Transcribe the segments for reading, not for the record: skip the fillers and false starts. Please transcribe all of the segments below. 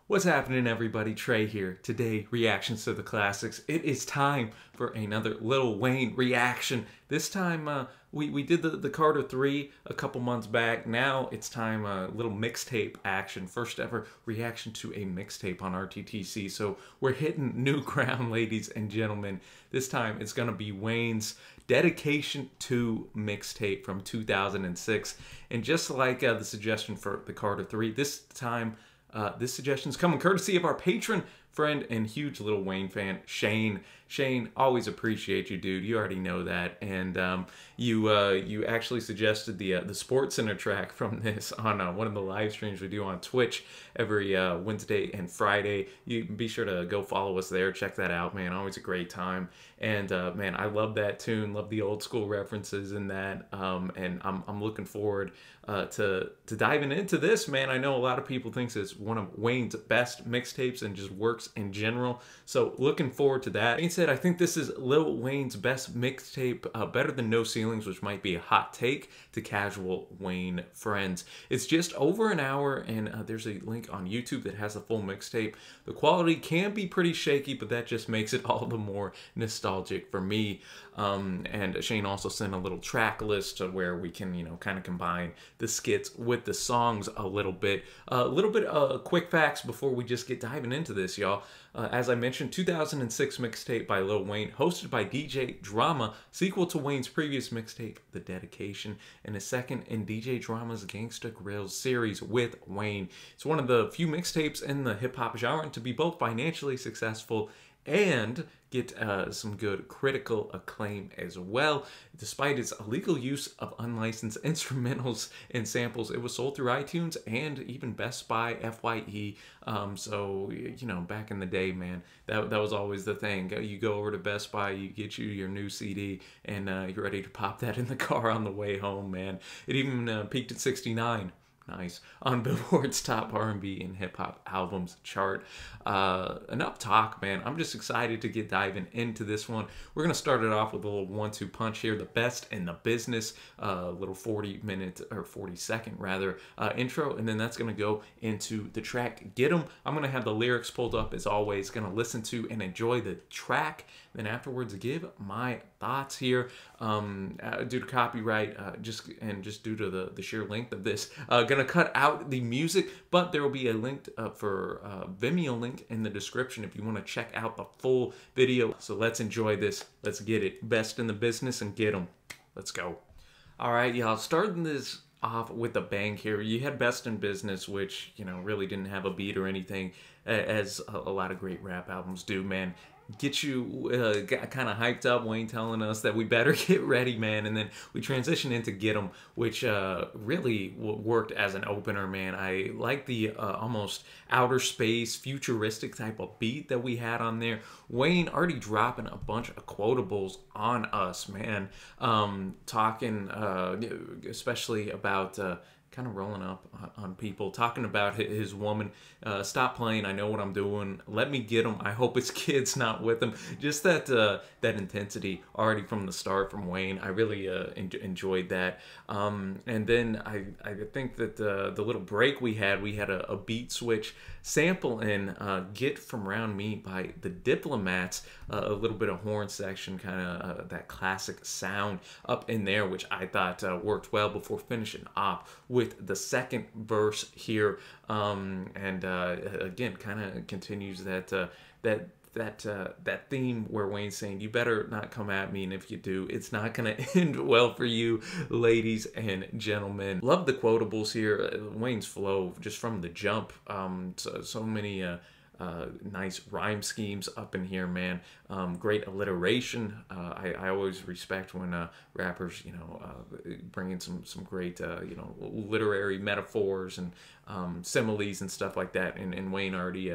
What's happening, everybody? Trey here. Today, reactions to the classics. It is time for another Lil Wayne reaction. This time, we did the Carter 3 a couple months back. Now it's time, little mixtape action. First ever reaction to a mixtape on RTTC. So we're hitting new ground, ladies and gentlemen. This time, it's going to be Wayne's Dedication 2 mixtape from 2006. And just like the suggestion for the Carter 3, this time, this suggestion is coming courtesy of our patron friend and huge Lil Wayne fan, Shane. Shane, always appreciate you, dude. You already know that. And you actually suggested the Sports Center track from this on one of the live streams we do on Twitch every Wednesday and Friday. You be sure to go follow us there. Check that out, man. Always a great time. And man, I love that tune. Love the old school references in that. And I'm looking forward to diving into this, man. I know a lot of people think it's one of Wayne's best mixtapes and just works in general. So looking forward to that. Being said, I think this is Lil Wayne's best mixtape, better than No Ceilings, which might be a hot take to casual Wayne friends. It's just over an hour, and there's a link on YouTube that has a full mixtape. The quality can be pretty shaky, but that just makes it all the more nostalgic for me. And Shane also sent a little track list where we can, kind of combine the skits with the songs a little bit. Quick facts before we just get diving into this, y'all. As I mentioned, 2006 mixtape by Lil Wayne, hosted by DJ Drama, sequel to Wayne's previous mixtape, The Dedication, and a second in DJ Drama's Gangsta Grills series with Wayne. It's one of the few mixtapes in the hip-hop genre to be both financially successful and get some good critical acclaim as well. Despite its illegal use of unlicensed instrumentals and samples, it was sold through iTunes and even Best Buy, FYE. So, back in the day, man, that was always the thing. You go over to Best Buy, you get your new CD, and you're ready to pop that in the car on the way home, man. It even peaked at 69. Nice. On Billboard's top R&B and hip-hop albums chart. Enough talk, man. I'm just excited to get diving into this one. We're going to start it off with a little 1-2 punch here. The best in the business. Little 40-minute, or 40-second rather, intro. And then that's going to go into the track Get 'Em. I'm going to have the lyrics pulled up as always. Going to listen to and enjoy the track. Then afterwards give my thoughts here. Due to copyright, just due to the sheer length of this, gonna cut out the music, but there will be a link for Vimeo link in the description if you want to check out the full video. So let's enjoy this. Let's get it. Best in the business and get 'em. Let's go. All right, y'all. Starting this off with a bang here. You had Best in Business, which really didn't have a beat or anything, as a lot of great rap albums do, man. Get you kind of hyped up, Wayne telling us that we better get ready, man. And then we transition into Get 'Em, which really worked as an opener, man. I like the almost outer space, futuristic type of beat that we had on there. Wayne already dropping a bunch of quotables on us, man. Talking especially about kind of rolling up on people, talking about his woman. Stop playing, I know what I'm doing. Let me get him. I hope his kid's not with him. Just that intensity already from the start from Wayne. I really enjoyed that. And then I think that the little break we had a beat switch sample in Get From Round Me by the Diplomats. A little bit of horn section, kind of that classic sound up in there, which I thought worked well before finishing off with the second verse here. Again, kind of continues that theme where Wayne's saying, you better not come at me, and if you do, it's not gonna end well for you, ladies and gentlemen. Love the quotables here. Wayne's flow just from the jump. So many nice rhyme schemes up in here, man. Great alliteration. I always respect when rappers, bring in some great, literary metaphors and similes and stuff like that. And Wayne already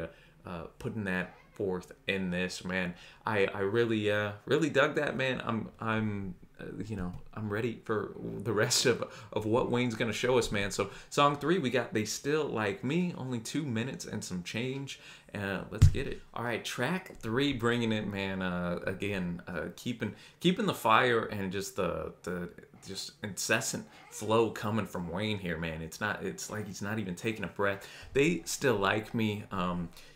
putting that forth in this, man. I really dug that, man. I'm ready for the rest of what Wayne's gonna show us, man. So song 3, we got They Still Like Me, only 2 minutes and some change. Let's get it. All right, track 3, bringing it, man. Again, keeping the fire and just the just incessant flow coming from Wayne here, man. It's like he's not even taking a breath. They still like me.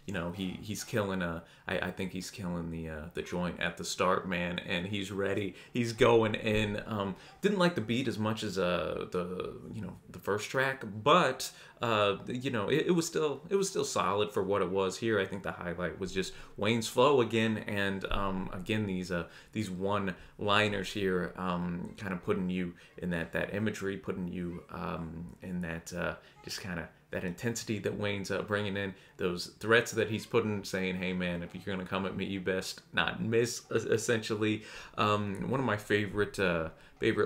You know, he's killing I think he's killing the joint at the start, man, and he's ready. He's going in. Didn't like the beat as much as the first track, but you know, it was still solid for what it was here. I think the highlight was just Wayne's flow again, and again these one-liners here, kind of putting you in that imagery, putting you in that just kind of that intensity that Wayne's bringing in, those threats that he's putting, saying, hey man, if you're gonna come at me, you best not miss, essentially. One of my favorite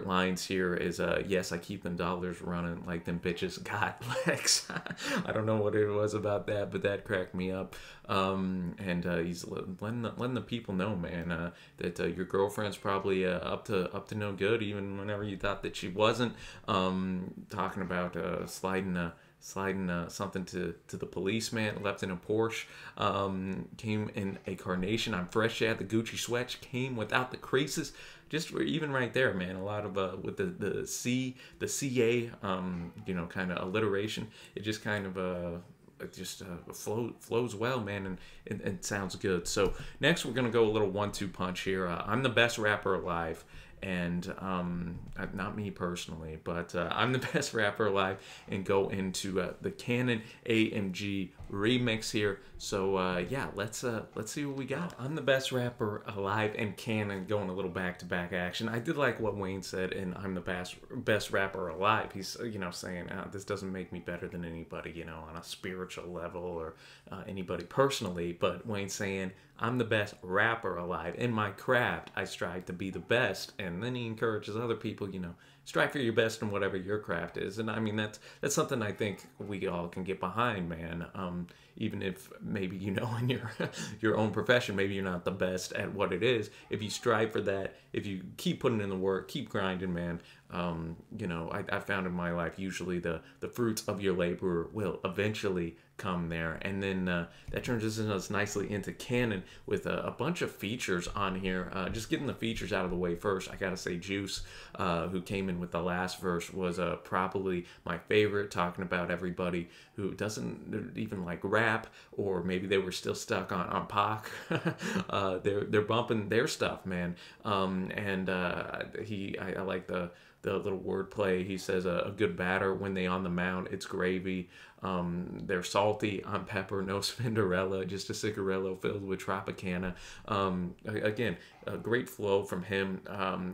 lines here is, yes, I keep them dollars running like them bitches got legs. I don't know what it was about that, but that cracked me up. And he's letting the people know, man, that your girlfriend's probably up to no good, even whenever you thought that she wasn't. Talking about sliding something to the policeman, left in a Porsche, came in a carnation. I'm fresh at the Gucci sweat, came without the creases. Just even right there, man, a lot of with the CA, you know, kind of alliteration. It just kind of it just flows well, man, and sounds good. So next we're gonna go a little 1-2 punch here. I'm the best rapper alive. And not me personally, but I'm the best rapper alive, and go into the Canon AMG remix here. So yeah, let's see what we got. I'm the best rapper alive, and Canon going a little back-to-back action. I did like what Wayne said, and I'm the best rapper alive. He's, you know, saying this doesn't make me better than anybody, you know, on a spiritual level, or anybody personally, but Wayne's saying I'm the best rapper alive. In my craft, I strive to be the best. And then he encourages other people, you know, strive for your best in whatever your craft is. And I mean, that's something I think we all can get behind, man. Even if maybe, you know, in your own profession, maybe you're not the best at what it is. If you strive for that, if you keep putting in the work, keep grinding, man, you know, I found in my life, usually the fruits of your labor will eventually come there. And then that transitions us nicely into Canon with a bunch of features on here. Just getting the features out of the way first, I gotta say Juice, who came in with the last verse, was probably my favorite, talking about everybody who doesn't even like rap, or maybe they were still stuck on Pac. They're bumping their stuff, man. And I like the little wordplay. He says a good batter when they on the mound, it's gravy. They're salty, I'm pepper, no Cinderella, just a cigarillo filled with Tropicana. Again, a great flow from him.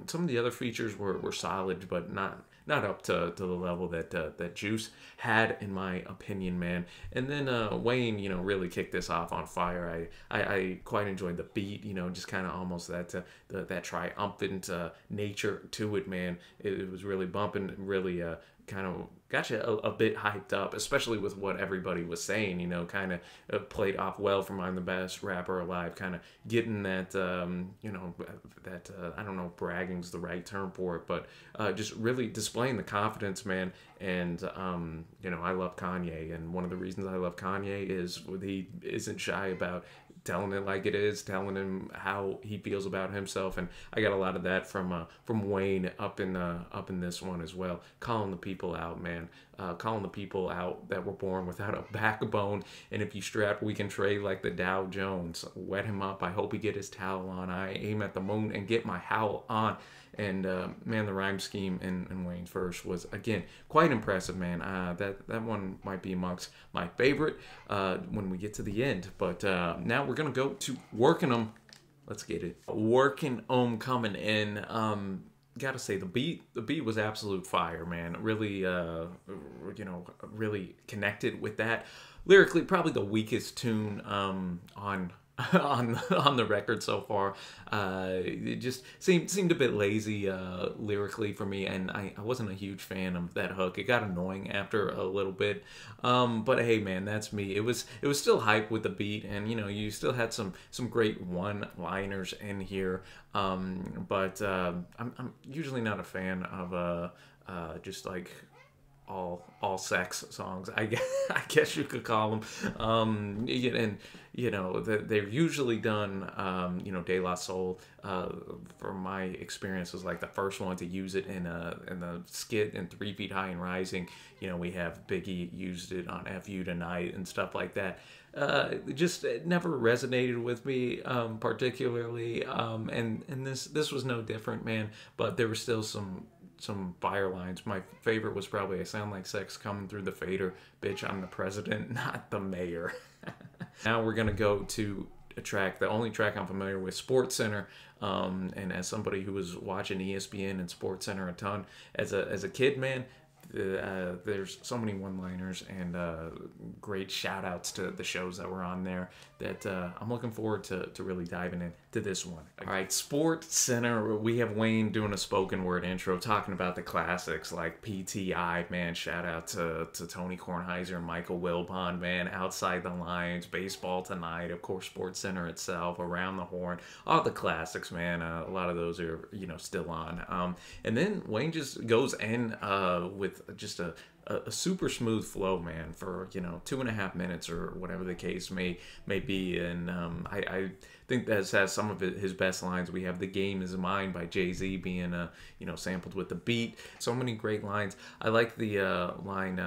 Some of the other features were solid, but not up to the level that Juice had, in my opinion, man. And then Wayne, you know, really kicked this off on fire. I quite enjoyed the beat, you know, just kind of almost that triumphant nature to it, man. It was really bumping, really kind of got you a bit hyped up, especially with what everybody was saying, you know, kind of played off well from I'm the best rapper alive, kind of getting that, you know, that, I don't know, bragging's the right term for it, but just really displaying the confidence, man. And, you know, I love Kanye, and one of the reasons I love Kanye is he isn't shy about telling it like it is, telling him how he feels about himself, and I got a lot of that from Wayne up in this one as well. Calling the people out, man. Calling the people out that were born without a backbone, and if you strap, we can trade like the Dow Jones. Wet him up. I hope he get his towel on. I aim at the moon and get my howl on. And man, the rhyme scheme in Wayne's verse was, again, quite impressive, man. That one might be amongst my favorite when we get to the end. But now we're gonna go to Working 'Em. Let's get it. Working 'Em coming in. Gotta say the beat was absolute fire, man. Really, you know, really connected with that. Lyrically, probably the weakest tune on on the record so far. It just seemed a bit lazy lyrically for me, and I wasn't a huge fan of that hook. It got annoying after a little bit, but hey, man, that's me. It was still hype with the beat, and you know, you still had some great one-liners in here, but I'm usually not a fan of just like all sex songs. I guess, I guess you could call them. And they're usually done. De La Soul, from my experience, was like the first one to use it in the skit in 3 Feet High and Rising. We have Biggie used it on "F You Tonight" and stuff like that. It never resonated with me particularly, and this was no different, man. But there were still some fire lines. My favorite was probably "I sound like sex coming through the fader, bitch. I'm the president, not the mayor." Now we're gonna go to a track, the only track I'm familiar with, Sports Center. And as somebody who was watching ESPN and Sports Center a ton as a kid, man, there's so many one-liners and great shout-outs to the shows that were on there that I'm looking forward to really diving into this one. All right, Sports Center, we have Wayne doing a spoken word intro talking about the classics like PTI, man, shout-out to Tony Kornheiser and Michael Wilbon, man, Outside the Lines, Baseball Tonight, of course, Sports Center itself, Around the Horn, all the classics, man. A lot of those are, still on. And then Wayne just goes in with just a super smooth flow, man, for 2.5 minutes or whatever the case may be. And I think that has some of his best lines. We have "The Game Is Mine" by Jay-Z being sampled with the beat. So many great lines. I like the line,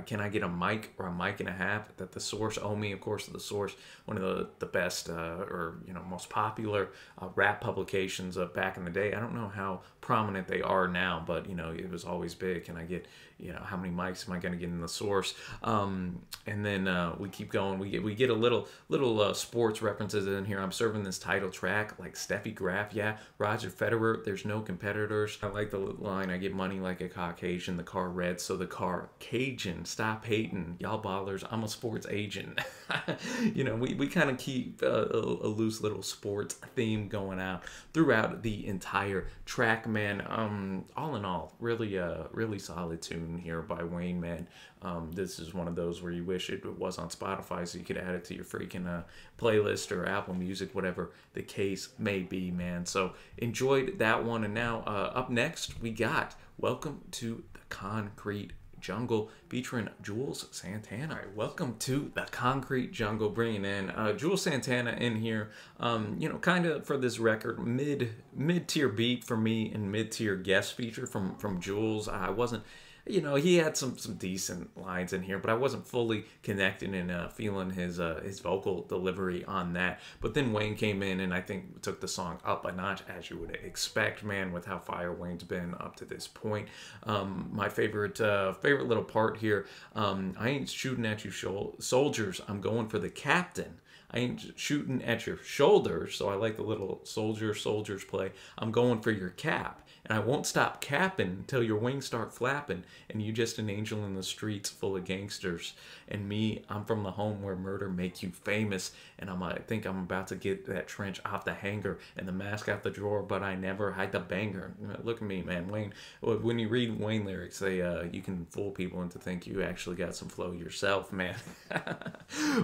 "Can I get a mic or a mic and a half?" that The Source owe me. Of course, The Source, one of the best or most popular rap publications of back in the day. I don't know how prominent they are now, but it was always big. Can I get how many mics am I going to get in The Source? And then we keep going. We get a little sports references in here. "I'm serving this title track like Steffi Graf, yeah. Roger Federer, there's no competitors." I like the line, "I get money like a Caucasian, the car red, so the car Cajun. Stop hating, y'all ballers. I'm a sports agent." We kind of keep a loose little sports theme going out throughout the entire track, man. All in all, really solid tune here by Wayne, man. This is one of those where you wish it was on Spotify so you could add it to your freaking playlist or Apple Music, whatever the case may be, man. So enjoyed that one. And now up next we got "Welcome to the Concrete Jungle" featuring Jules Santana. All right, welcome to the Concrete Jungle, bringing in Jules Santana in here. Kind of for this record, mid-tier beat for me and mid-tier guest feature from Jules. I wasn't, he had some decent lines in here, but I wasn't fully connecting and feeling his vocal delivery on that. But then Wayne came in and I think took the song up a notch, as you would expect, man, with how fire Wayne's been up to this point. My favorite little part here, "I ain't shooting at you soldiers, I'm going for the captain. I ain't shooting at your shoulders," so I like the little soldiers play. "I'm going for your cap. And I won't stop capping till your wings start flapping, and you just an angel in the streets full of gangsters. And me, I'm from the home where murder make you famous, and I think I'm about to get that trench off the hanger and the mask out the drawer, but I never hide the banger." Look at me, man. Wayne, when you read Wayne lyrics, you can fool people into think you actually got some flow yourself, man.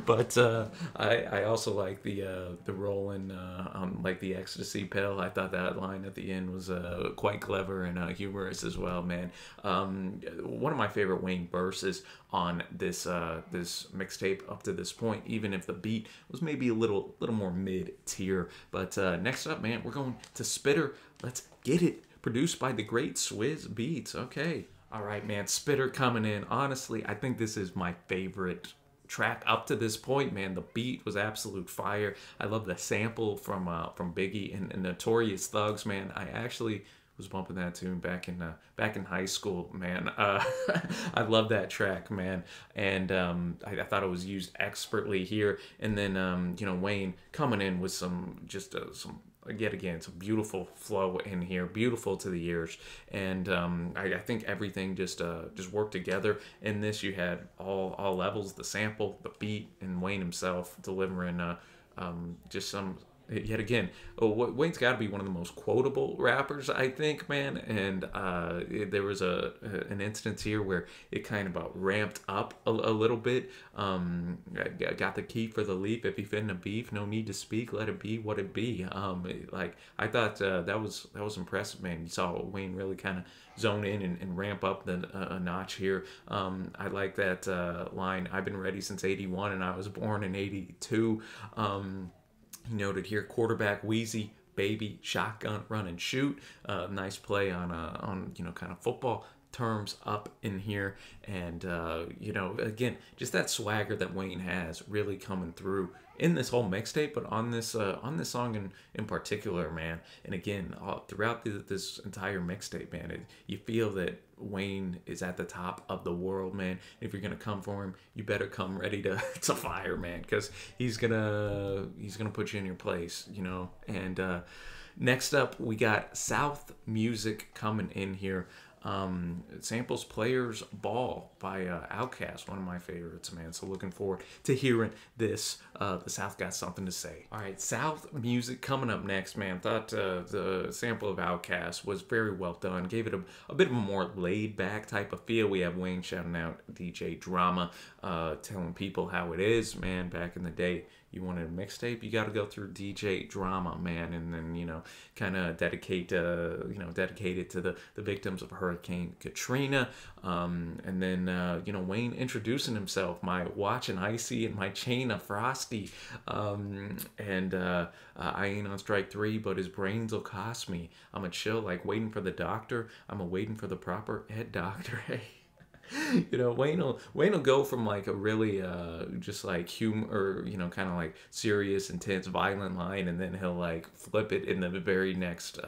But I also like the rolling like the ecstasy pill. I thought that line at the end was quite clever and humorous as well, man. One of my favorite Wayne verses on this mixtape up to this point, even if the beat was maybe a little more mid-tier. But next up, man, we're going to Spitter. Let's get it. Produced by the great Swizz Beatz. Okay. All right, man. Spitter coming in. Honestly, I think this is my favorite track up to this point, man. The beat was absolute fire. I love the sample from Biggie and Notorious Thugs, man. I actually was bumping that tune back in high school, man. I love that track, man, and I thought it was used expertly here. And then Wayne coming in with some yet again some beautiful flow in here, beautiful to the ears, and I think everything just worked together. In this, you had all levels: the sample, the beat, and Wayne himself delivering just some yet again, Wayne's got to be one of the most quotable rappers, I think, man. And there was an instance here where it kind of ramped up a little bit. Got the key for the leap. If he finna beef, no need to speak. Let it be what it be. Like I thought that was impressive, man. You saw Wayne really kind of zone in and ramp up a notch here. I like that line. I've been ready since '81, and I was born in '82. He noted here, quarterback Weezy, baby, shotgun, run and shoot. Nice play on kind of football terms up in here. And again, just that swagger that Wayne has really coming through in this whole mixtape, but on this song in particular, man. And again, throughout this entire mixtape, man, you feel that Wayne is at the top of the world, man. If you're gonna come for him, you better come ready to fire, man, because he's gonna put you in your place, And next up, we got South Music coming in here. Samples Players Ball by Outkast, one of my favorites, man. So looking forward to hearing this. The South got something to say. All right, South Music coming up next, man. Thought the sample of Outkast was very well done. Gave it a bit of a more laid back type of feel. We have Wayne shouting out DJ Drama, telling people how it is, man. Back in the day, you wanted a mixtape, you got to go through DJ Drama, man, and then kind of dedicate it to the victims of Hurricane Katrina, and then Wayne introducing himself, my watch and icy and my chain of frosty, and I ain't on strike 3, but his brains will cost me. I'm a chill like waiting for the doctor. I'm a waiting for the proper head doctor. Hey. Wayne will go from like a really just like humor, kind of like serious, intense, violent line, and then he'll like flip it in the very next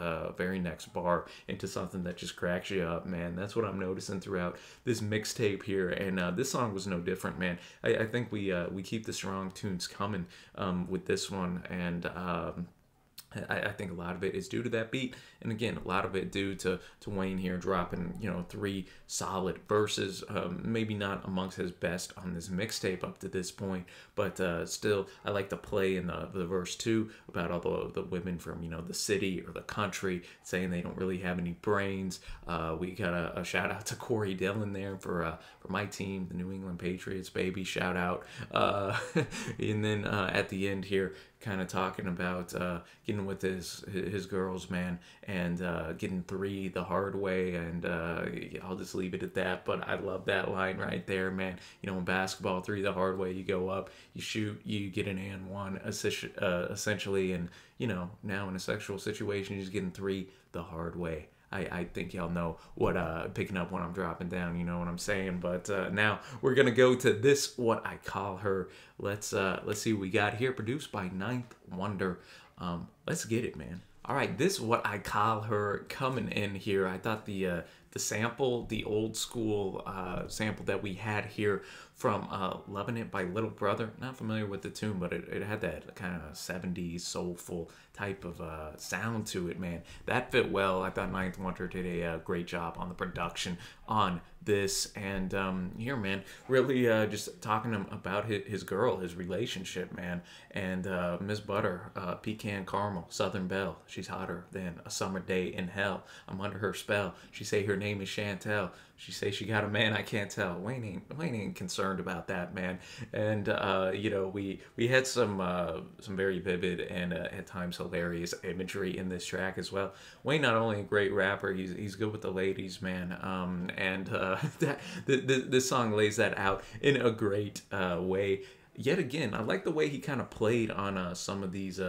bar into something that just cracks you up, man. That's what I'm noticing throughout this mixtape here, and this song was no different, man. I think we keep the strong tunes coming with this one, and I think a lot of it is due to that beat, and again, a lot of it due to Wayne here dropping 3 solid verses. Maybe not amongst his best on this mixtape up to this point, but still, I like the play in the verse 2 about all the women from the city or the country saying they don't really have any brains. We got a shout out to Corey Dillon there for my team, the New England Patriots, baby, shout out. And then at the end here, kind of talking about getting with his girls, man, and getting 3 the hard way, and I'll just leave it at that. But I love that line right there, man. In basketball, 3 the hard way, you go up, you shoot, you get an and one, essentially, and now in a sexual situation, you're just getting 3 the hard way. I think y'all know what picking up when I'm dropping down, you know what I'm saying. But now we're gonna go to this What I Call Her. Let's see what we got here. Produced by Ninth Wonder. Let's get it, man. All right, this What I Call Her coming in here. I thought the sample, the old school sample that we had here from Lovin' It by Little Brother. Not familiar with the tune, but it had that kind of 70s soulful type of sound to it, man. That fit well. I thought Ninth Wonder did a great job on the production on this. And here, man, really just talking about his girl, his relationship, man. And Miss Butter, Pecan Caramel, Southern Belle. She's hotter than a summer day in hell. I'm under her spell. She say her name is Chantel. She say she got a man I can't tell. Wayne ain't concerned about that, man. And we had some very vivid and at times hilarious imagery in this track as well. Wayne not only a great rapper, he's good with the ladies, man. This song lays that out in a great way. Yet again, I like the way he kind of played on some of these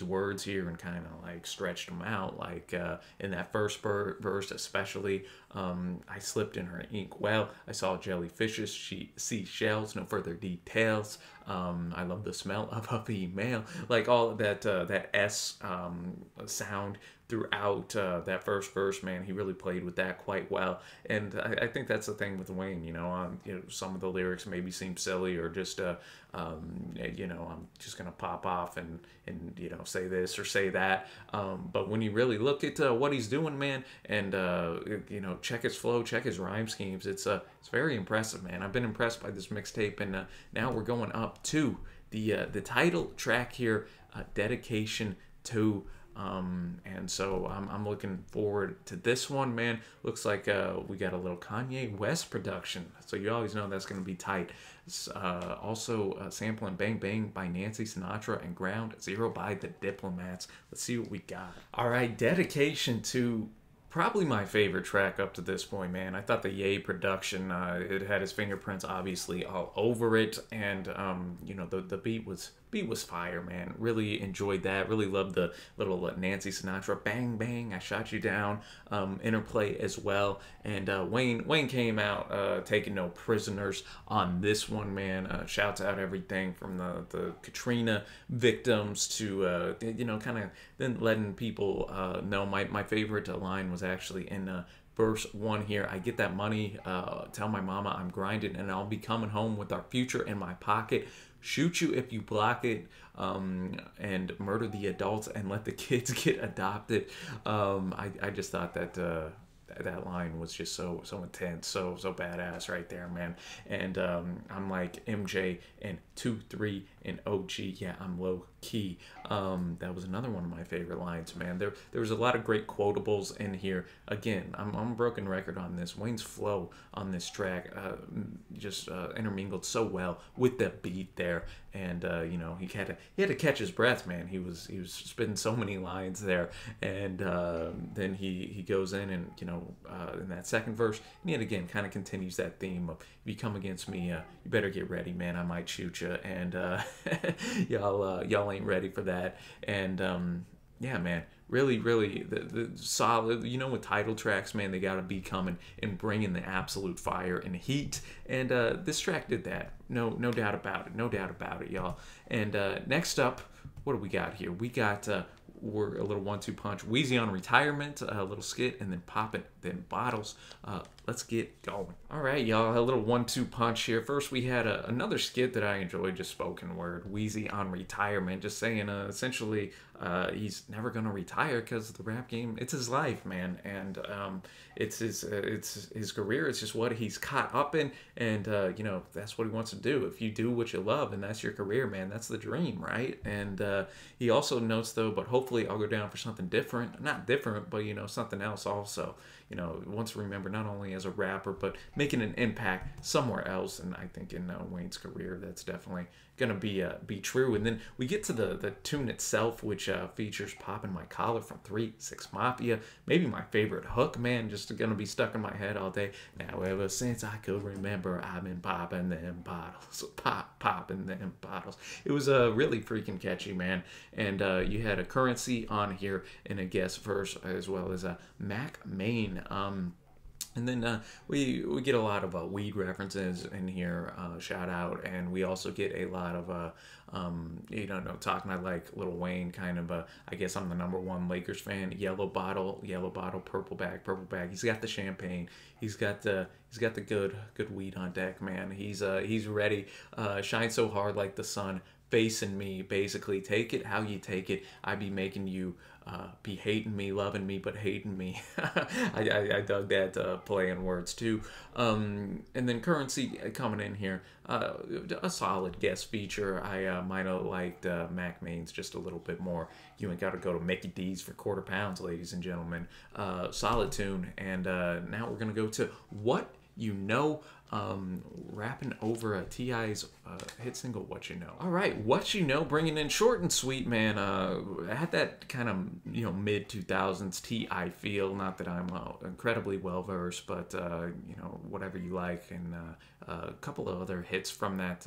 words here and kind of like stretched them out, like in that first verse especially. I slipped in her ink well, I saw jellyfishes, seashells, no further details. I love the smell of a female, like all of that S sound throughout that first verse, man. He really played with that quite well, and I think that's the thing with Wayne. Some of the lyrics maybe seem silly or just I'm just gonna pop off and say this or say that, but when you really look at what he's doing, man, and check his flow, check his rhyme schemes, it's very impressive, man. I've been impressed by this mixtape, and now we're going up to the title track here, Dedication 2. And so I'm looking forward to this one, man. Looks like we got a little Kanye West production, so you always know that's going to be tight. Also sampling Bang Bang by Nancy Sinatra and Ground Zero by the Diplomats. Let's see what we got. All right, Dedication to probably my favorite track up to this point, man. I thought the Ye production, it had his fingerprints obviously all over it, and you know, the beat was fire, man. Really enjoyed that. Really loved the little Nancy Sinatra bang bang I shot you down interplay as well. And Wayne came out taking no prisoners on this one, man. Shouts out everything from the Katrina victims to you know, kind of then letting people know. My favorite line was actually in verse 1 here. I get that money, tell my mama I'm grinding, and I'll be coming home with our future in my pocket. Shoot you if you block it, and murder the adults and let the kids get adopted. I just thought that that line was just so intense, so badass right there, man. And I'm like MJ and 2-3 and OG. Yeah, I'm low key. That was another one of my favorite lines, man. There was a lot of great quotables in here. Again, I'm a broken record on this. Wayne's flow on this track just intermingled so well with the beat there, and you know, he had to catch his breath, man. He was spitting so many lines there, and then he goes in and, you know, in that second verse, and yet again kind of continues that theme of, if you come against me, you better get ready, man. I might shoot you, and y'all ain't ready for that. And yeah, man, really the solid, you know, with title tracks, man, they gotta be coming and bringing the absolute fire and heat, and this track did that. No doubt about it, y'all. And next up, what do we got here? We got we're a little 1-2 punch. Weezy on Retirement, a little skit, and then Poppin, then Bottles. Let's get going. All right, y'all, a little 1-2 punch here. First, we had another skit that I enjoyed, just spoken word. Weezy on Retirement, just saying essentially he's never gonna retire because the rap game, it's his life, man, and it's his career. It's just what he's caught up in, and you know, that's what he wants to do. If you do what you love and that's your career, man, that's the dream, right? And he also notes, though, but hopefully I'll go down for something different. Not different, but, you know, something else also. You know, wants to remember not only as a rapper, but making an impact somewhere else. And I think in Wayne's career, that's definitely gonna be true. And then we get to the tune itself, which features Poppin' My Collar from 3 6 Mafia. Maybe my favorite hook, man, just gonna be stuck in my head all day. Now ever since I could remember, I've been popping them bottles, popping them bottles. It was really freaking catchy, man. And you had a Currency on here in a guest verse, as well as a Mac Main. And then we get a lot of weed references in here, shout out, and we also get a lot of you know, talking. I like Lil Wayne, kind of I guess I'm the #1 Lakers fan. Yellow bottle, purple bag. He's got the champagne. He's got the good weed on deck, man. He's ready. Shine so hard like the sun, facing me, basically. Take it how you take it. I be making you be hating me, loving me, but hating me. I dug that play on words too. And then Currency coming in here, a solid guest feature. I might have liked Mac Main's just a little bit more. You ain't got to go to Mickey D's for quarter pounds, ladies and gentlemen. Solid tune. And now we're gonna go to What You Know, rapping over T.I.'s hit single, What You Know. All right, What You Know, bringing in short and sweet, man. Had that kind of, you know, mid-2000s T.I. feel. Not that I'm incredibly well-versed, but, you know, whatever you like. And a couple of other hits from that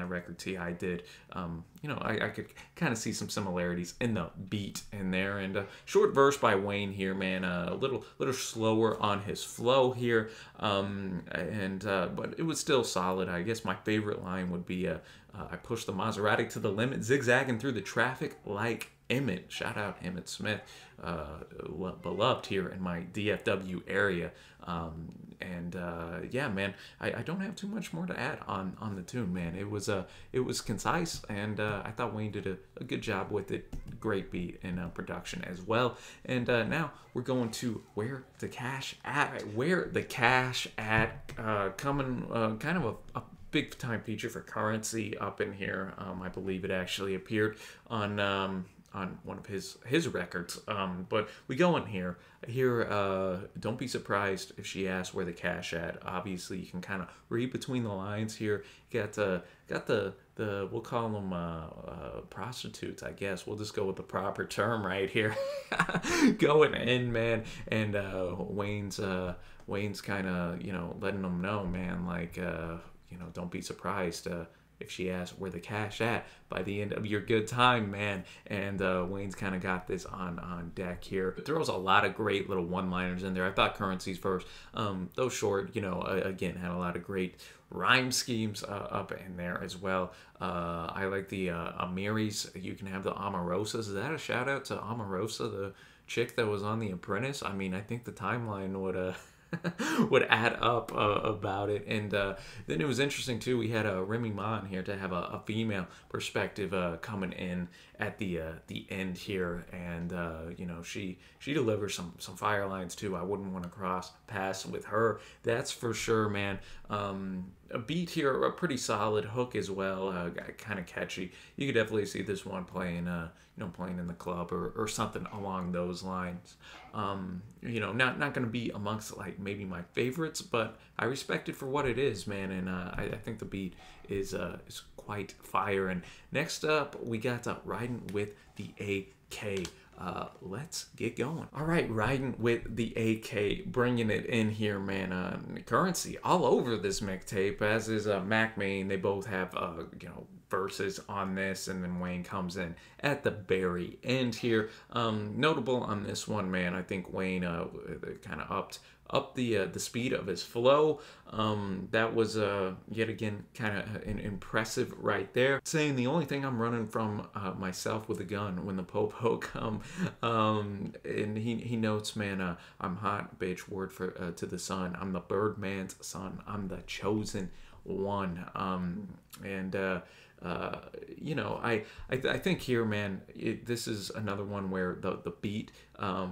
record T.I. did. You know, I could kind of see some similarities in the beat in there. And short verse by Wayne here, man. A little slower on his flow here. But it was still solid. I guess my favorite line would be, I push the Maserati to the limit, zigzagging through the traffic like Emmett. Shout out Emmett Smith, beloved here in my DFW area. Yeah, man, I don't have too much more to add on the tune, man. It was concise, and I thought Wayne did a good job with it. Great beat and production as well. And now we're going to Where the Cash At. Where the Cash At, coming kind of a big time feature for Currency up in here. I believe it actually appeared on one of his records. But we go in here. Don't be surprised if she asks where the cash at. Obviously, you can kind of read between the lines here. You got the we'll call them prostitutes, I guess. We'll just go with the proper term right here. Going in, man, and Wayne's kind of letting them know, man, like don't be surprised if she asks where the cash at by the end of your good time, man. And Wayne's kind of got this on deck here. It throws a lot of great little one-liners in there. I thought Currency's verse, though short, again, had a lot of great rhyme schemes up in there as well. I like the Amiris. You can have the Omarosas. Is that a shout out to Omarosa, the chick that was on The Apprentice? I mean, I think the timeline would would add up about it. And then it was interesting too, we had Remy Ma in here to have a female perspective coming in at the end here, and she delivers some fire lines too. I wouldn't want to cross paths with her, that's for sure, man. A beat here, a pretty solid hook as well, kind of catchy. You could definitely see this one playing playing in the club or something along those lines. Not going to be amongst like maybe my favorites, but I respect it for what it is, man. And I think the beat is quite fire. And next up, we got Riding with the AK. Let's get going. All right, Riding with the AK, bringing it in here, man. Currency all over this mixtape, as is Mac Main. They both have verses on this, and then Wayne comes in at the very end here. Notable on this one, man, I think Wayne kind of upped the speed of his flow. That was yet again kind of impressive right there. Saying the only thing I'm running from myself with a gun when the po-po come. And he notes, man, I'm hot, bitch, word for to the sun. I'm the Birdman's son. I'm the chosen one. I think here, man, this is another one where the beat, a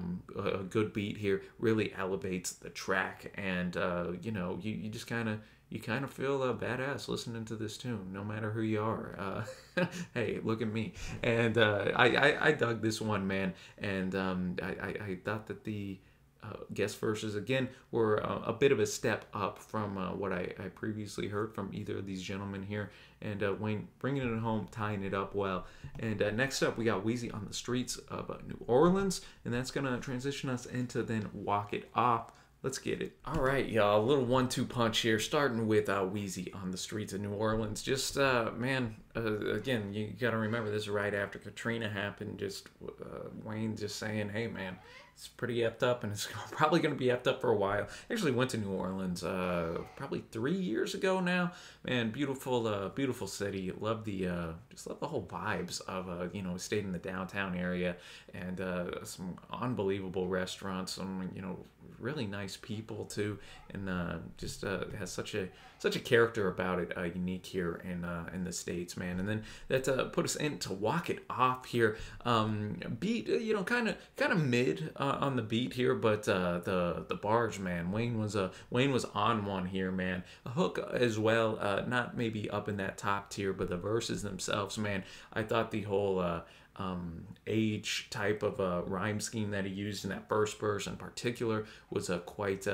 good beat here, really elevates the track, and you just kind of feel badass listening to this tune, no matter who you are. Hey, look at me. And I dug this one, man, and I thought that the guest verses again were a bit of a step up from what I previously heard from either of these gentlemen here, and Wayne bringing it home, tying it up well. And next up, we got Weezy on the Streets of New Orleans, and that's gonna transition us into then Walk It Off. Let's get it. All right, y'all, a little 1-2 punch here, starting with Weezy on the Streets of New Orleans. Just, man, again, you got to remember this is right after Katrina happened. Just Wayne just saying, hey, man, it's pretty effed up, and it's probably going to be effed up for a while. Actually went to New Orleans probably 3 years ago now. Man, beautiful, beautiful city. Love just love the whole vibes of, stayed in the downtown area, and some unbelievable restaurants, some, really nice people too, and just has such a character about it, unique here in the States, man. And then that put us in to Walk It Off here. Beat, kind of mid on the beat here, but the bars, man. Wayne was on one here, man. A hook as well, not maybe up in that top tier, but the verses themselves, man. I thought the whole age type of rhyme scheme that he used in that first verse in particular was quite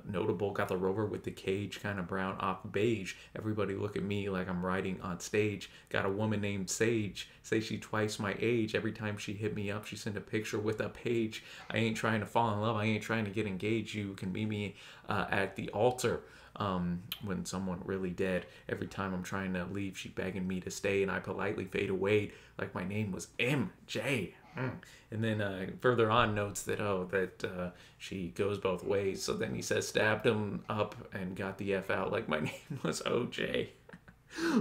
notable. Got the rover with the cage, kind of brown off beige. Everybody look at me like I'm riding on stage. Got a woman named Sage, say she twice my age. Every time she hit me up, she sent a picture with a page. I ain't trying to fall in love, I ain't trying to get engaged. You can meet me at the altar. When someone really dead. Every time I'm trying to leave, she begging me to stay, and I politely fade away like my name was MJ. And then further on notes that she goes both ways. So then he says stabbed him up and got the F out like my name was OJ.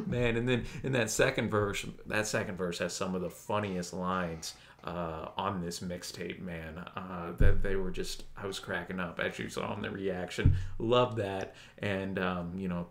Man, and then in that second verse has some of the funniest lines on this mixtape, man. That they were just, I was cracking up as you saw in the reaction. Love that. And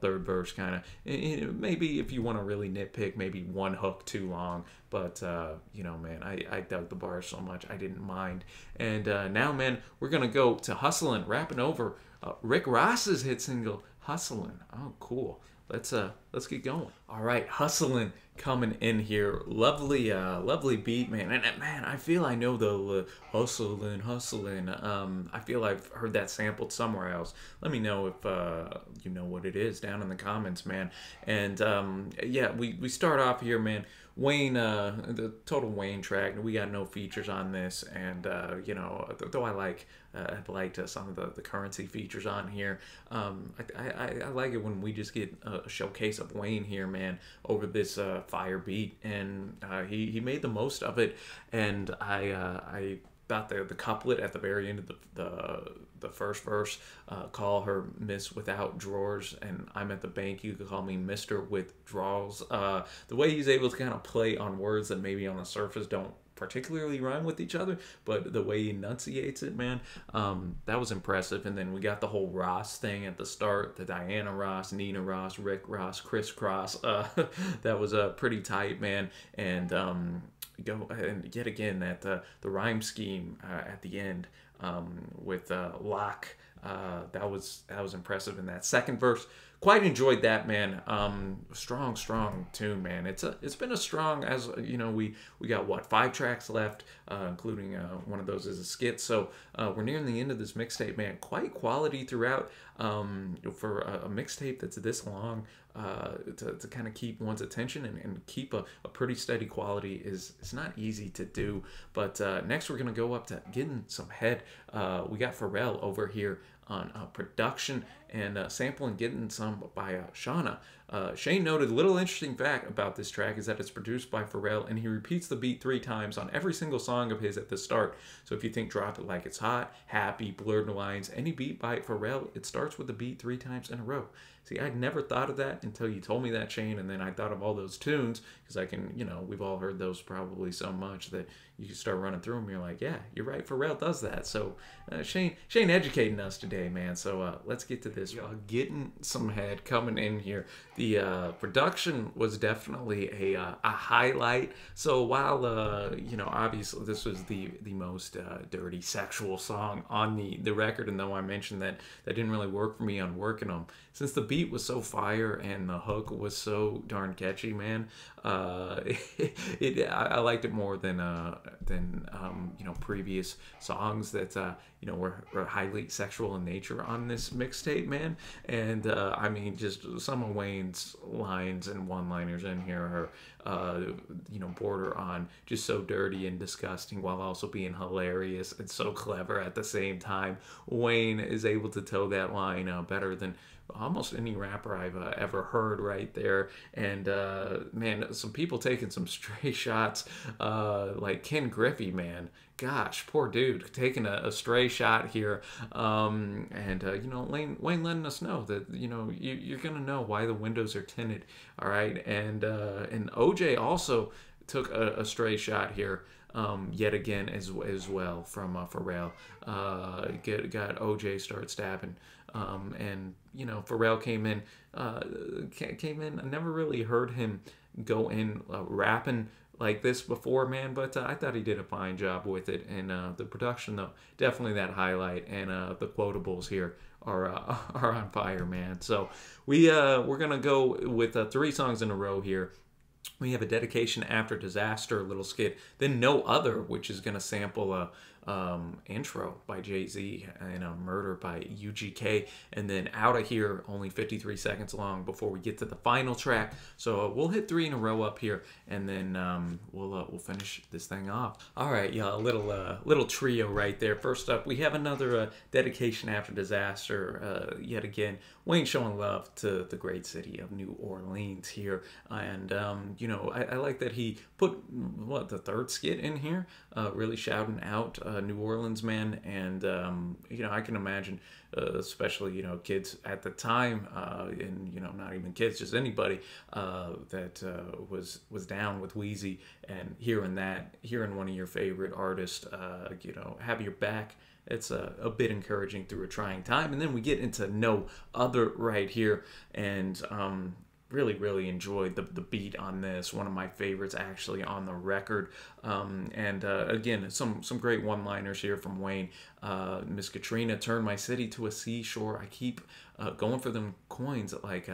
third verse kind of, maybe if you want to really nitpick, maybe one hook too long, but man, I dug the bar so much I didn't mind. And now, man, we're gonna go to Hustlin', rapping over Rick Ross's hit single Hustlin'. Oh, cool. let's get going. All right, hustling coming in here. Lovely beat, man. And man, I feel I know the hustling. I feel I've heard that sampled somewhere else. Let me know if you know what it is down in the comments, man. And yeah, we start off here, man. Wayne, the total Wayne track. We got no features on this, and you know, though I'd liked some of the currency features on here. I like it when we just get a showcase of Wayne here, man, over this fire beat, and he made the most of it. And I thought the couplet at the very end of the first verse, call her Miss Without Drawers, and I'm at the bank, you could call me Mr. Withdrawals. The way he's able to kind of play on words that maybe on the surface don't particularly rhyme with each other, but the way he enunciates it, man, that was impressive. And then we got the whole Ross thing at the start, the Diana Ross, Nina Ross, Rick Ross, Chris Cross. That was pretty tight, man. And go and yet again that the rhyme scheme at the end with Lock, that was impressive in that second verse. Quite enjoyed that, man. Strong tune, man. It's been a strong, as you know, we got what, 5 tracks left, including one of those is a skit. So we're nearing the end of this mixtape, man. Quite quality throughout. For a mixtape that's this long, to kind of keep one's attention and keep a pretty steady quality is not easy to do. But next we're gonna go up to getting some head. We got Pharrell over here on production and sampling, getting some by Shauna. Shane noted a little interesting fact about this track is that it's produced by Pharrell, and he repeats the beat 3 times on every single song of his at the start. So if you think Drop It Like It's Hot, Happy, Blurred Lines, any beat by Pharrell, it starts with the beat 3 times in a row. See, I'd never thought of that until you told me that, Shane, and then I thought of all those tunes, because I can, you know, we've all heard those probably so much that you can start running through them, you're like, yeah, you're right, Pharrell does that. So Shane educating us today, man. So let's get to this. Getting some head coming in here. The production was definitely a highlight. So while you know, obviously this was the most dirty sexual song on the record, and though I mentioned that didn't really work for me on working them, since the beat was so fire and the hook was so darn catchy, man, I liked it more than you know, previous songs that you know, were highly sexual in nature on this mixtape, man. And I mean, just some of Wayne's lines and one-liners in here are you know, border on just so dirty and disgusting while also being hilarious and so clever at the same time. Wayne is able to toe that line better than almost any rapper I've ever heard right there. And man, some people taking some stray shots, like Ken Griffey, man. Gosh, poor dude, taking a stray shot here. And you know, Wayne letting us know that, you know, you're gonna know why the windows are tinted. All right, and OJ also took a stray shot here. Yet again as well from Pharrell. Got OJ start stabbing, and you know, Pharrell came in. I never really heard him go in rapping like this before, man, but I thought he did a fine job with it. And the production, though, definitely that highlight, and the quotables here are on fire, man. So we're gonna go with 3 songs in a row here. We have a Dedication After Disaster little skit, then No Other, which is going to sample a intro by Jay-Z and a Murder by UGK, and then Out of Here, only 53 seconds long before we get to the final track. So we'll hit 3 in a row up here, and then we'll finish this thing off. All right, y'all, a little trio right there. First up, we have another Dedication After Disaster. Yet again, Wayne showing love to the great city of New Orleans here, and you know, I like that he put the 3rd skit in here, really shouting out New Orleans, man. And you know, I can imagine, especially, you know, kids at the time, and you know, not even kids, just anybody that was down with Weezy, and hearing one of your favorite artists, you know, have your back. It's a bit encouraging through a trying time. And then we get into No Other right here, and really enjoyed the beat on this. One of my favorites actually on the record. And again, some great one-liners here from Wayne. Miss Katrina turned my city to a seashore. I keep going for them coins like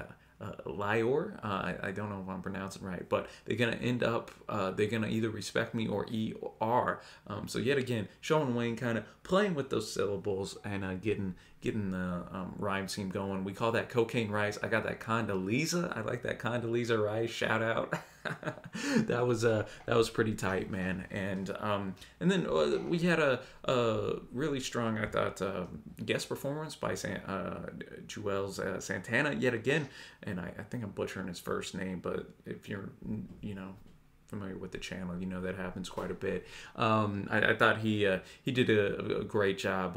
Lior. I don't know if I'm pronouncing right, but they're gonna end up they're gonna either respect me or ER. So yet again, showing Wayne kind of playing with those syllables and getting the rhyme scheme going. We call that cocaine rice. I got that Condoleezza. I like that Condoleezza rice. Shout out. That was pretty tight, man. And then we had a really strong, I thought, guest performance by Joel's Santana yet again. And I think I'm butchering his first name, but if you're familiar with the channel, you know that happens quite a bit. I thought he did a great job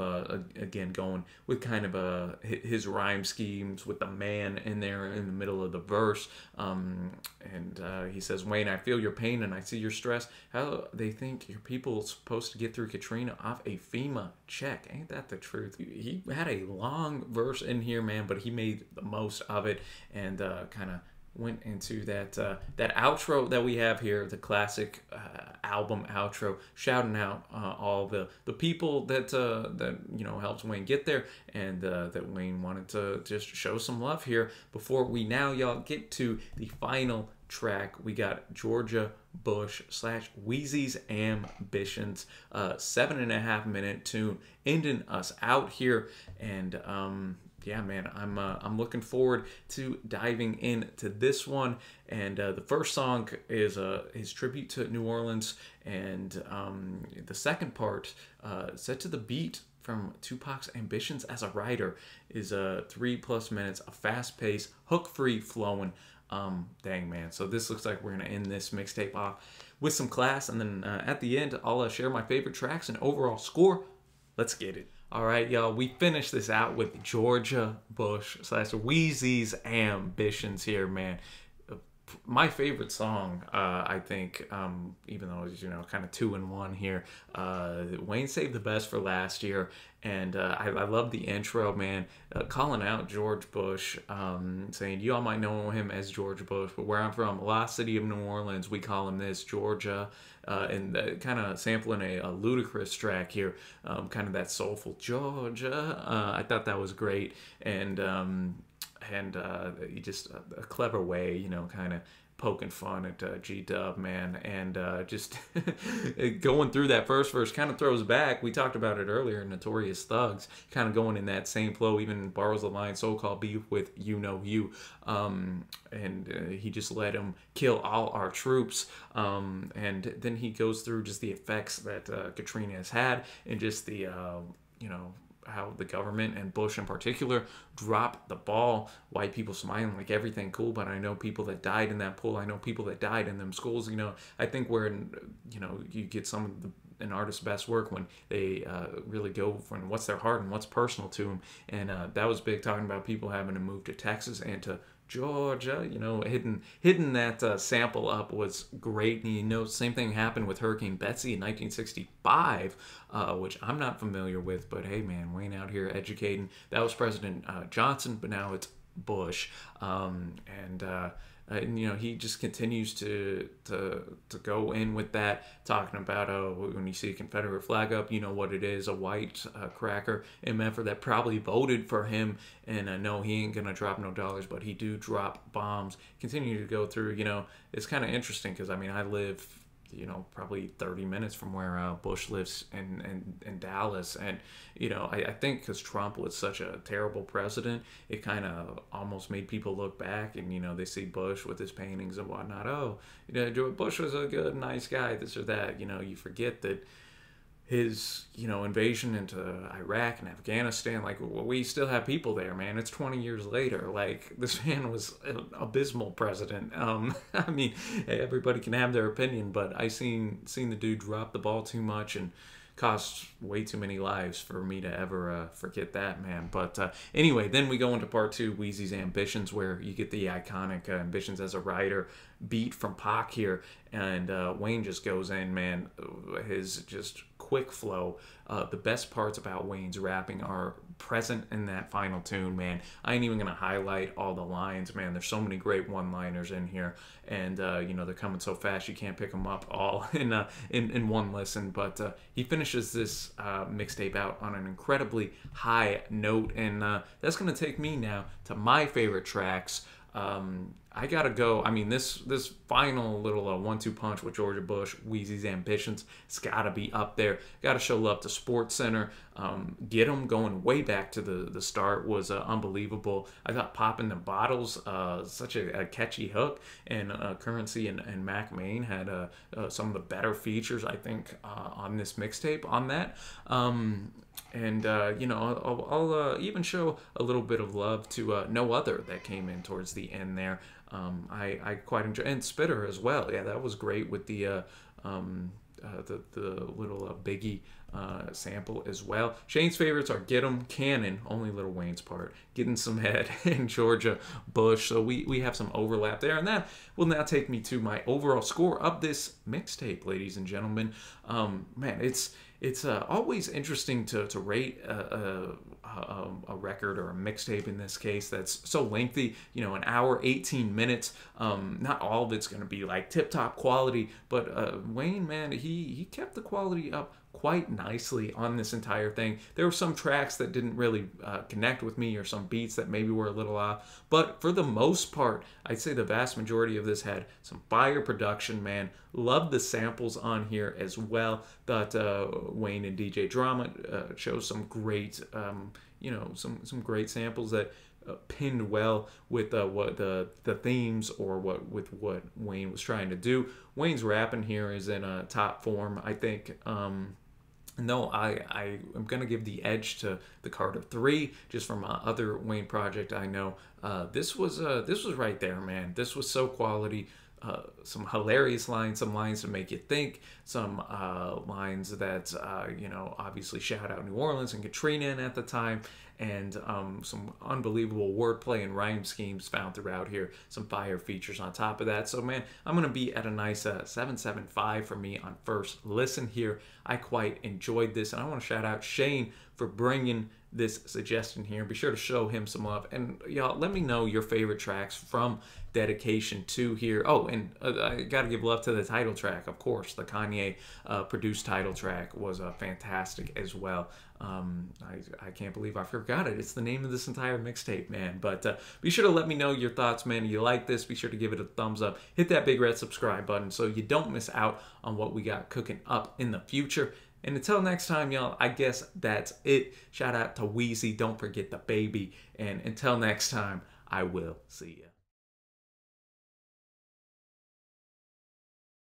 again going with kind of his rhyme schemes with the man in there in the middle of the verse. And he says, Wayne, I feel your pain and I see your stress. How they think your people supposed to get through Katrina off a FEMA check? Ain't that the truth? He had a long verse in here, man, but he made the most of it and kind of went into that outro that we have here, the classic album outro, shouting out all the people that helped Wayne get there, and that Wayne wanted to just show some love here before we now y'all get to the final track. We got Georgia Bush / Weezy's Ambitions, 7.5 minute tune ending us out here. And yeah, man, I'm looking forward to diving into this one. And the first song is his tribute to New Orleans, and the second part, set to the beat from Tupac's Ambitions as a Writer, is 3+ minutes, a fast pace, hook free flowing. Dang, man. So this looks like we're gonna end this mixtape off with some class, and then at the end I'll share my favorite tracks and overall score. Let's get it. All right, y'all, we finished this out with Georgia Bush / Weezy's Ambitions here, man. My favorite song, I think, even though it's, kind of 2 in 1 here, Wayne saved the best for last year. And I love the intro, man, calling out George Bush, saying, you all might know him as George Bush, but where I'm from, Lost City of New Orleans, we call him this, Georgia. And kind of sampling a Ludacris track here, kind of that soulful Georgia. I thought that was great. And just a clever way, kind of poking fun at G-Dub, man, and just going through that first verse kind of throws back. We talked about it earlier, Notorious Thugs, kind of going in that same flow, even borrows the line, so-called beef with you, and he just let him kill all our troops, and then he goes through just the effects that Katrina has had, and just the, how the government and Bush in particular dropped the ball. White people smiling like everything cool, but I know people that died in that pool. I know people that died in them schools. I think you get some of an artist's best work when they really go from what's their heart and what's personal to them. And that was big, talking about people having to move to Texas and to Georgia, hitting that sample up was great. And same thing happened with Hurricane Betsy in 1965, which I'm not familiar with, but hey, man, Wayne out here educating. That was President Johnson, but now it's Bush, and he just continues to go in with that, talking about when you see a Confederate flag up, you know what it is, a white cracker MFer that probably voted for him, and I know he ain't gonna drop no dollars, but he do drop bombs. Continue to go through, it's kind of interesting because I live probably 30 minutes from where Bush lives in Dallas. And, I think because Trump was such a terrible president, it kind of almost made people look back and, they see Bush with his paintings and whatnot. Oh, Bush was a good, nice guy, this or that. You forget that his, invasion into Iraq and Afghanistan, we still have people there, man. It's 20 years later. This man was an abysmal president. Everybody can have their opinion, but I seen the dude drop the ball too much and cost way too many lives for me to ever forget that, man. But anyway, then we go into part 2, Weezy's Ambitions, where you get the iconic Ambitions as a Writer beat from Pac here, and Wayne just goes in, man. His just quick flow. The best parts about Wayne's rapping are present in that final tune, man. I ain't even gonna highlight all the lines, man. There's so many great one-liners in here, and they're coming so fast you can't pick them up all in one listen. But he finishes this mixtape out on an incredibly high note, and that's gonna take me now to my favorite tracks. I gotta go. I mean, this final little 1-2 punch with Georgia Bush, Weezy's Ambitions, it's gotta be up there. Gotta show love to Sports Center. Get them going way back to the start was unbelievable. I thought Poppin' the Bottles, such a catchy hook, and Currency and Mac Main had some of the better features, I think, on this mixtape on that. And you know, I'll even show a little bit of love to No Other that came in towards the end there. I quite enjoy, and Spitter as well. Yeah, that was great with the little Biggie sample as well. Shane's favorites are Get 'em, Cannon, only Lil Wayne's part, Getting Some Head, and Georgia Bush. So we have some overlap there, and that will now take me to my overall score of this mixtape, ladies and gentlemen. Man, it's always interesting to rate a record or a mixtape in this case that's so lengthy, you know, an hour, 18 minutes. Not all of it's going to be like tip-top quality, but Wayne, man, he kept the quality up quite nicely on this entire thing. There were some tracks that didn't really connect with me, or some beats that maybe were a little off, but for the most part, I'd say the vast majority of this had some fire production, man. Love the samples on here as well. Thought Wayne and DJ Drama chose some great, you know, some great samples that pinned well with what the themes, or what Wayne was trying to do. Wayne's rapping here is in a top form, I think. No, I am going to give the edge to the Carter 3, just from other Wayne project I know. This was right there, man. This was so quality. Some hilarious lines, some lines to make you think, some lines that, you know, obviously shout out New Orleans and Katrina at the time, and some unbelievable wordplay and rhyme schemes found throughout here, some fire features on top of that. So, man, I'm going to be at a nice 7.75 for me on first listen here. I quite enjoyed this, and I want to shout out Shane for bringing this suggestion here. Be sure to show him some love, and y'all let me know your favorite tracks from Dedication 2 here. Oh, and I gotta give love to the title track, of course. The Kanye produced title track was fantastic as well. I can't believe I forgot it. It's the name of this entire mixtape, man. But be sure to let me know your thoughts, man. If you like this, be sure to give it a thumbs up. Hit that big red subscribe button so you don't miss out on what we got cooking up in the future. And until next time, y'all, I guess that's it. Shout out to Weezy. Don't forget the baby. And until next time, I will see ya.